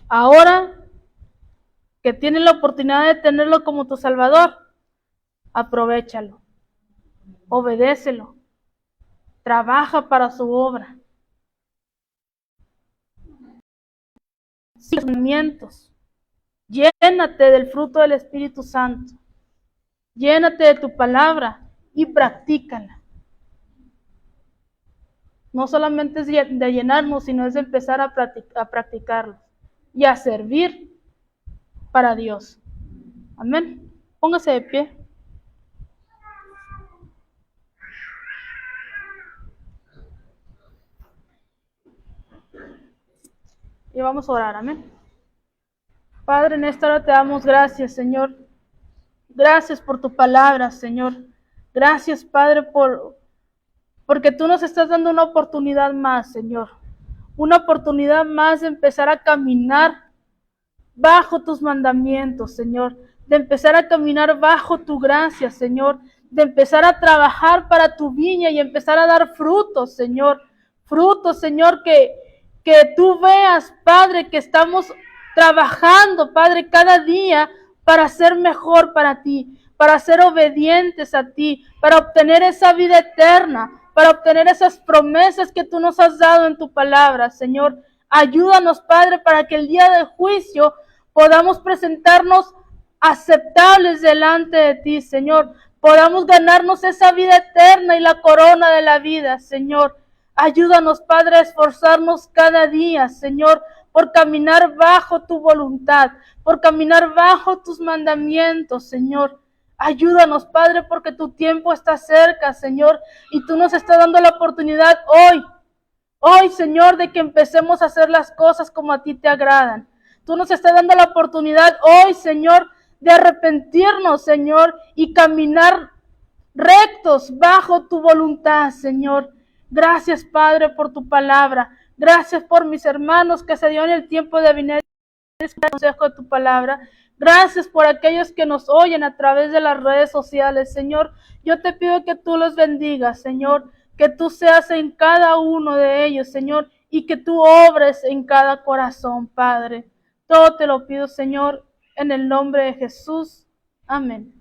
ahora que tienes la oportunidad de tenerlo como tu Salvador, aprovéchalo, obedécelo, trabaja para su obra. Sigue sus mandamientos. Llénate del fruto del Espíritu Santo. Llénate de tu palabra y practícala. No solamente es de llenarnos, sino es de empezar a practicarlo y a servir para Dios. Amén. Póngase de pie. Y vamos a orar. Amén. Padre, en esta hora te damos gracias, Señor. Gracias por tu palabra, Señor. Gracias, Padre, porque tú nos estás dando una oportunidad más, Señor. Una oportunidad más de empezar a caminar bajo tus mandamientos, Señor. De empezar a caminar bajo tu gracia, Señor. De empezar a trabajar para tu viña y empezar a dar frutos, Señor. Frutos, Señor, que tú veas, Padre, que estamos trabajando, Padre, cada día para ser mejor para ti, para ser obedientes a ti, para obtener esa vida eterna, para obtener esas promesas que tú nos has dado en tu palabra, Señor. Ayúdanos, Padre, para que el día del juicio podamos presentarnos aceptables delante de ti, Señor. Podamos ganarnos esa vida eterna y la corona de la vida, Señor. Ayúdanos, Padre, a esforzarnos cada día, Señor, por caminar bajo tu voluntad, por caminar bajo tus mandamientos, Señor. Ayúdanos, Padre, porque tu tiempo está cerca, Señor, y tú nos estás dando la oportunidad hoy, Señor, de que empecemos a hacer las cosas como a ti te agradan. Tú nos estás dando la oportunidad hoy, Señor, de arrepentirnos, Señor, y caminar rectos bajo tu voluntad, Señor. Gracias, Padre, por tu palabra. Gracias por mis hermanos que se dieron el tiempo de venir a escuchar el consejo de tu palabra. Gracias por aquellos que nos oyen a través de las redes sociales, Señor. Yo te pido que tú los bendigas, Señor, que tú seas en cada uno de ellos, Señor, y que tú obres en cada corazón, Padre. Todo te lo pido, Señor, en el nombre de Jesús. Amén.